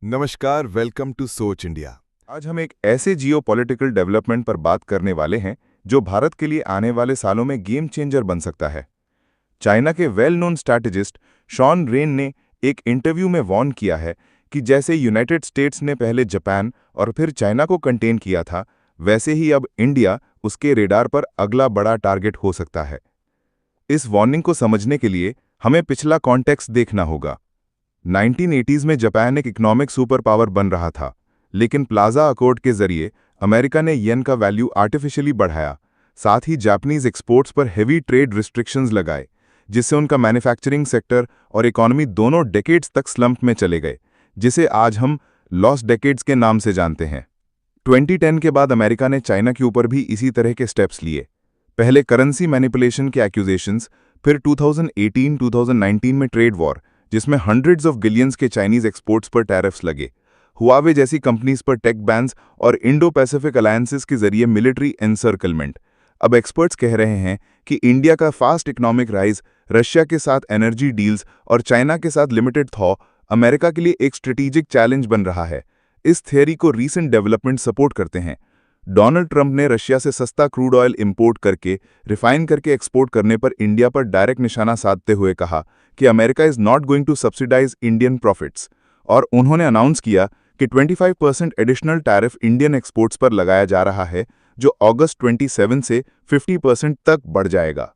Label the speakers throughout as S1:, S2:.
S1: नमस्कार, welcome to सोच India.
S2: आज हम एक ऐसे जियोपॉलिटिकल डेवलपमेंट पर बात करने वाले हैं जो भारत के लिए आने वाले सालों में गेम चेंजर बन सकता है। चाइना के well known strategist Shaun Rein ने एक इंटरव्यू में वार्न किया है कि जैसे यूनाइटेड स्टेट्स ने पहले जापान और फिर चाइना को कंटेन किया था, वैसे ही अब इंडिया उसके रेडार पर अगला बड़ा टारगेट हो सकता है। इस वार्निंग को समझने के लिए हमें पिछला कॉन्टेक्स्ट देखना होगा। 1980s में जापान एक इकोनॉमिक सुपर पावर बन रहा था, लेकिन प्लाजा अकॉर्ड के जरिए अमेरिका ने येन का वैल्यू आर्टिफिशियली बढ़ाया, साथ ही जापानीज एक्सपोर्ट्स पर हेवी ट्रेड रिस्ट्रिक्शंस लगाए, जिससे उनका मैन्युफैक्चरिंग सेक्टर और इकोनॉमी दोनों डेकेड्स तक स्लंप में चले गए, जिसे आज हम लॉस्ट डेकेड्स के नाम से जानते हैं। 2010 के बाद अमेरिका ने चाइना के ऊपर भी इसी तरह के स्टेप्स लिए। पहले करेंसी मैनिपुलेशन के एक्यूजेशंस, फिर 2018-2019 में ट्रेड वॉर, जिसमें हंड्रेड्स ऑफ बिलियंस के चाइनीज एक्सपोर्ट्स पर टैरिफ्स लगे, हुआवे जैसी कंपनीज पर टेक बैन्स और इंडो पैसिफिक अलायंसेस के जरिए मिलिट्री एनसर्कलमेंट। अब एक्सपर्ट्स कह रहे हैं कि इंडिया का फास्ट इकोनॉमिक राइज, रशिया के साथ एनर्जी डील्स और चाइना के साथ लिमिटेड थॉ अमेरिका के लिए एक स्ट्रेटेजिक चैलेंज बन रहा है। इस थियरी को रीसेंट डेवलपमेंट सपोर्ट करते हैं। डोनाल्ड ट्रंप ने रशिया से सस्ता क्रूड ऑयल इंपोर्ट करके रिफाइन करके एक्सपोर्ट करने पर इंडिया पर डायरेक्ट निशाना साधते हुए कहा कि America is not going to subsidise Indian profits, और उन्होंने अनाउंस किया कि 25% एडिशनल टैरिफ इंडियन एक्सपोर्ट्स पर लगाया जा रहा है, जो अगस्त 27 से 50% तक बढ़ जाएगा।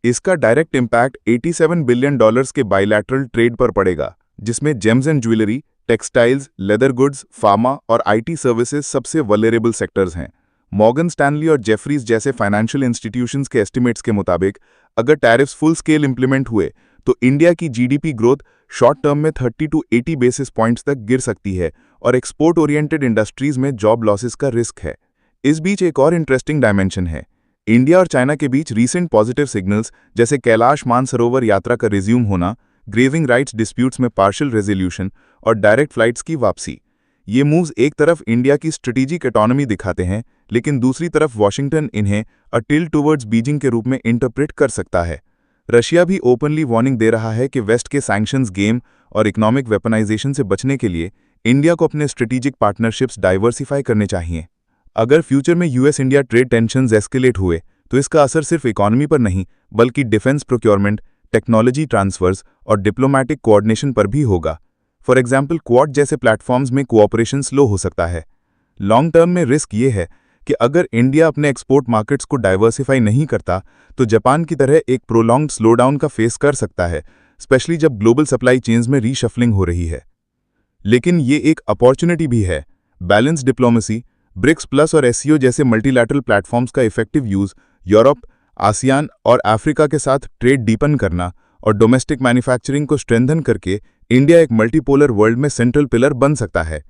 S2: इसका डायरेक्ट इम्पैक्ट $87 बिलियन के बाइलैटरल ट्रेड पर पड़ेगा, जिसमें James and jewellery, textiles, leather goods, pharma और आईटी सर्विसेज सबसे वल्नरेबल सेक्टर्स हैं। मॉर्गन स्टैनली और जेफरीज जैसे फाइनेंशियल इंस्टीट्यूशंस के एस्टिमेट्स के मुताबिक अगर टैरिफ्स फुल स्केल इंप्लीमेंट हुए तो इंडिया की जीडीपी ग्रोथ शॉर्ट टर्म में 30 to 80 बेसिस पॉइंट्स तक गिर सकती है और एक्सपोर्ट ओरिएंटेड इंडस्ट्रीज में जॉब लॉसेस का रिस्क है। इस बीच एक और इंटरेस्टिंग डायमेंशन है। इंडिया और चाइना के बीच रीसेंट पॉजिटिव सिग्नल्स जैसे कैलाश मानसरोवर यात्रा का रिज्यूम होना, ग्रेविंग राइट्स डिस्प्यूट्स में पार्शियल रेजोल्यूशन और डायरेक्ट फ्लाइट्स की वापसी। ये मूव्स एक तरफ इंडिया की स्ट्रेटेजिक ऑटोनॉमी दिखाते हैं, लेकिन दूसरी तरफ वॉशिंगटन इन्हें अ टिल्ट टुवर्ड्स बीजिंग के रूप में इंटरप्रेट कर सकता है। रशिया भी ओपनली वार्निंग दे रहा है कि वेस्ट के सैंक्शंस गेम और इकोनॉमिक वेपनाइजेशन से बचने के लिए इंडिया को अपने स्ट्रेटेजिक पार्टनरशिप्स डाइवर्सिफाई करने चाहिए। अगर फ्यूचर में US India trade tensions escalate हुए तो इसका असर सिर्फ इकोनॉमी पर नहीं, बल्कि डिफेंस प्रोक्योरमेंट, टेक्नोलॉजी ट्रांसफर्स और डिप्लोमैटिक कोऑर्डिनेशन पर भी होगा। फॉर एग्जाम्पल, क्वाड जैसे प्लेटफॉर्म्स में कोऑपरेशन स्लो हो सकता है। लॉन्ग टर्म में रिस्क ये है कि अगर इंडिया अपने एक्सपोर्ट मार्केट्स को डाइवर्सिफाई नहीं करता तो जापान की तरह एक प्रोलॉन्ग्ड स्लोडाउन का फेस कर सकता है, स्पेशली जब ग्लोबल सप्लाई चेन्स में रीशफलिंग हो रही है। लेकिन ये एक अपॉर्चुनिटी भी है। बैलेंस डिप्लोमेसी, ब्रिक्स प्लस और एससीओ जैसे मल्टीलैटरल प्लेटफॉर्म्स का इफेक्टिव यूज, यूरोप, आसियान और अफ्रीका के साथ ट्रेड डीपन करना और डोमेस्टिक मैन्युफैक्चरिंग को स्ट्रेंथन करके इंडिया एक मल्टीपोलर वर्ल्ड में सेंट्रल पिलर बन सकता है।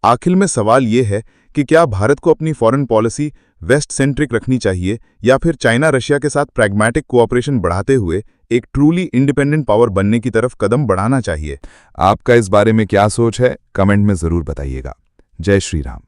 S2: आखिर में सवाल ये है कि क्या भारत को अपनी फॉरेन पॉलिसी वेस्ट सेंट्रिक रखनी चाहिए या फिर चाइना रशिया के साथ प्रैग्मैटिक कोऑपरेशन बढ़ाते हुए एक ट्रूली इंडिपेंडेंट पावर बनने की तरफ कदम बढ़ाना चाहिए।
S1: आपका इस बारे में क्या सोच है, कमेंट में जरूर बताइएगा। जय श्री राम।